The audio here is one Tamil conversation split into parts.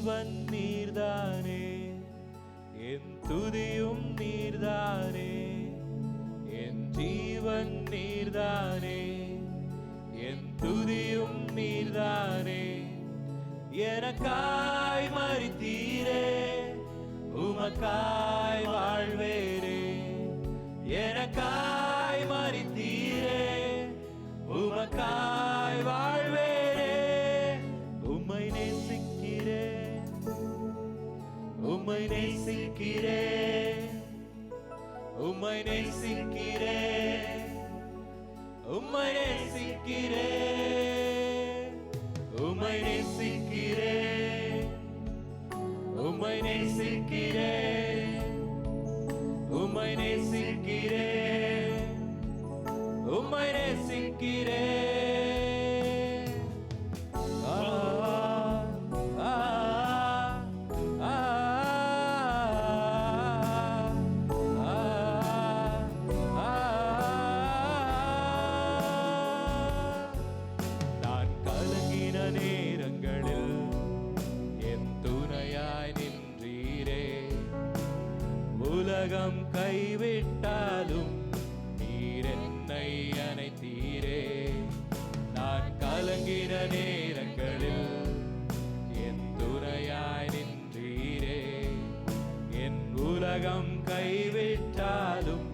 ஜீவன் நீர்தானே, என் துதியும் நீர்தானே, என் ஜீவன் நீர்தானே, என் துதியும் நீர்தானே. எனக்காய் மரித்தீரே, உமக்காய் வாழ்வேரே. எனக்காய் மரித்தீரே, உமக்காய் வாழ்வேரே. உம்மை நேசிக்கிறேன், உம்மை நேசிக்கிறேன், உம்மை நேசிக்கிறேன், உம்மை நேசிக்கிறேன், உம்மை நேசிக்கிறேன், உம்மை நேசிக்கிறேன், உம்மை நேசிக்கிறேன், உம்மை நேசிக்கிறேன். ஆ ஆ ஆ நான் கலங்கின நேரங்களில் என் துணையாய் நின்றீரே. உலகம் கைவிட்டாலும் நீர் என்னை அணைத்தீரே. நான் கலங்கின நேரங்களில் என் துணையாய் நின்றீரே. என் உலகம் கைவிட்டாலும்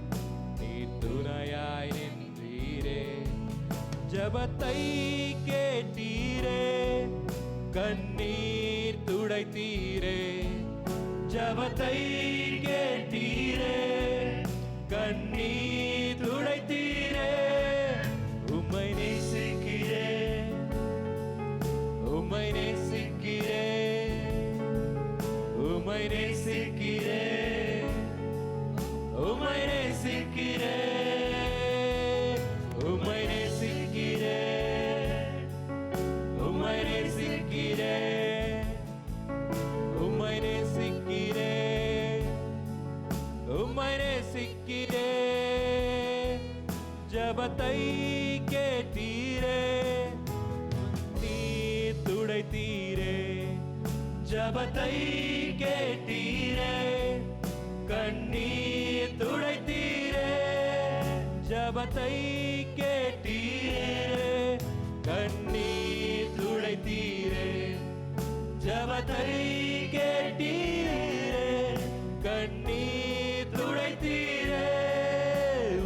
நீர் துணையாய் நின்றீரே. ஜபத்தை கேட்டீரே, கண்ணீர் துடைத்தீரே. ஜபத்தை கேட்டீரே, கண்ணீர் துடைத்தீரே. உம்மை நேசிக்கிறேன், உம்மை நேசிக்கிறேன், உம்மை நேசிக்கிறேன், உம்மை நேசிக்கிறேன், உம்மை நேசிக்கிறேன், உம்மை நேசிக்கிறேன், உம்மை நேசிக்கிறேன், உம்மை நேசிக்கிறேன். ஜபத்தை கேட்டீரே, நீர் துடைத்தீரே. ஜபத்தை கேட்டீரே, கண்ணீர் துடைத்தீரே. ஜபத்தை கேட்டீரே, கண்ணீர் துடைத்தீரே. ஜபத்தை கேட்டீரே, கண்ணீர் துடைத்தீரே.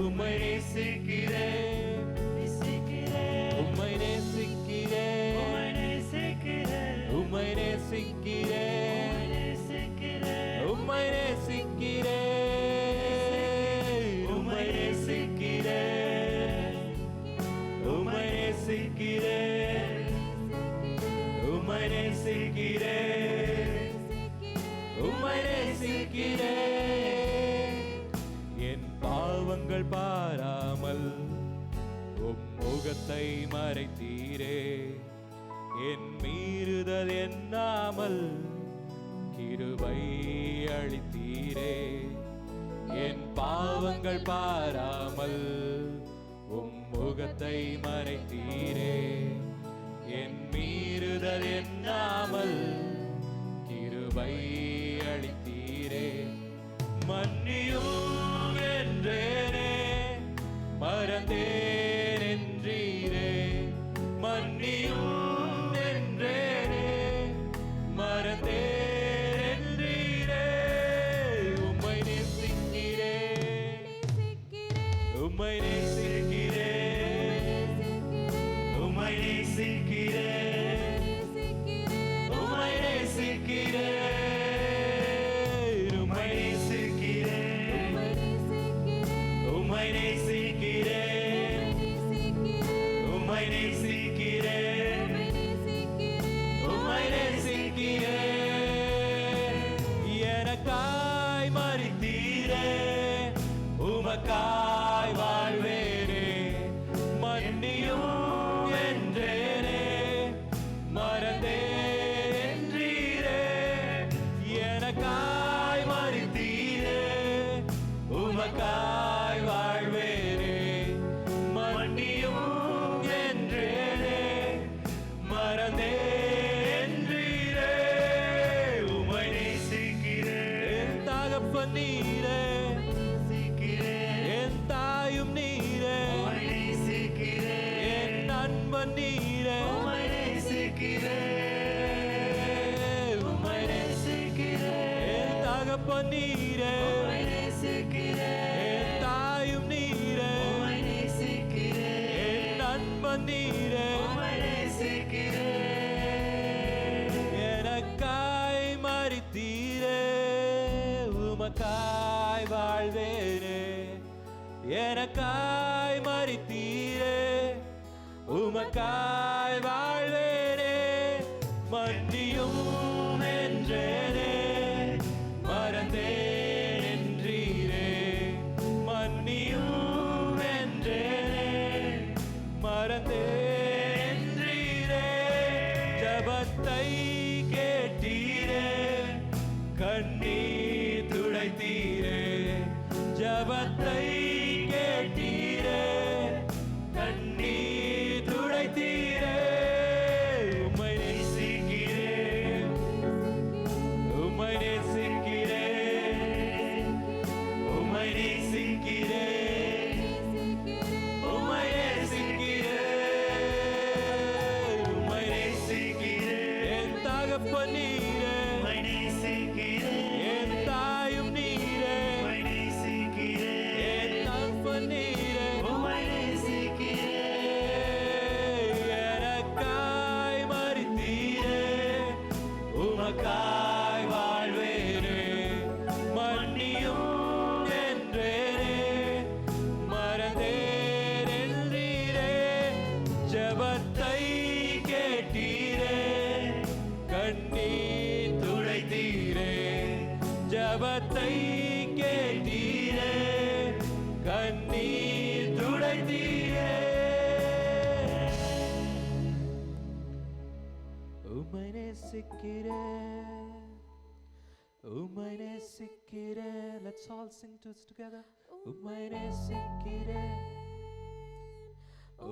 உம்மை நேசிக்கிறேன், உம்மை நேசிக்கிறேன், உம்மை நேசிக்கிறேன், உம்மை நேசிக்கிறேன், உம்மை நேசிக்கிறேன், உம்மை நேசிக்கிறேன், உம்மை நேசிக்கிறேன், உம்மை நேசிக்கிறேன். என் பாவங்கள் பாராமல் உம் முகத்தை மறைத்தீரே. என் மீறுதல் எண்ணாமல் கிருபை அளித்தீரே. என் பாவங்கள் பாராமல் உம் முகத்தை மறைத்தீரே. என் மீறுதல் எண்ணாமல் கிருபை அளித்தீரே. மன்னியும் என்றேனே, மறந்தேன் என்றீரே. மன்னியும் என்றேனே, மறந்தேன் என்றீரே. உம்மை நேசிக்கிறேன், உம்மை நேசிக்கிறேன், உம்மை நேசிக்கிறேன், உம்மை நேசிக்கிறேன், தகப்பன் நீரே, என் தாயும் நீரே, என் நண்பன் நீரே, உம்மை நேசிக்கிறேன். என் தகப்பன் நீரே, என் தாயும் நீரே, என் நண்பன் நீரே, எனக்காய் மரித்தீரே, உமக்காய் வாழ்வேனே. எனக்காய் மரித்தீரே, உமக்காய் வாழ்வேனே. மன்னியும் என்றேனே, மறந்தேன் என்றீரே. மன்னியும் என்றேனே, மறந்தேன் என்றீரே. ஜபத்தை கேட்டீரே, கண்ணீர் துடைத்தீரே. ஜபத்தை கேட்டீரே, கண்ணீர் துடைத்தீரே. உம்மை நேசிக்கிறேன், உம்மை நேசிக்கிறேன், உம்மை நேசிக்கிறேன், உம்மை நேசிக்கிறேன், உம்மை நேசிக்கிறேன். என் தகப்பன் நீரே, என் தாயும் நீரே, என் நண்பன் நீரே, எனக்காய் மரித்தீரே, உமக்காய் வாழ்வேனே. மன்னியும் என்றேனே, மறந்தேன் என்றீரே. ஜபத்தை கேட்டீரே, கண்ணீர் துடைத்தீரே. ஜபத்தை கேட்டீரே, கண்ணீர் துடைத்தீரே. உம்மை நேசிக்கிறேன், உம்மை நேசிக்கிறேன். Let's all sing this together. உம்மை நேசிக்கிறேன்,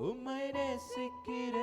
உம்மை நேசிக்கிறேன்,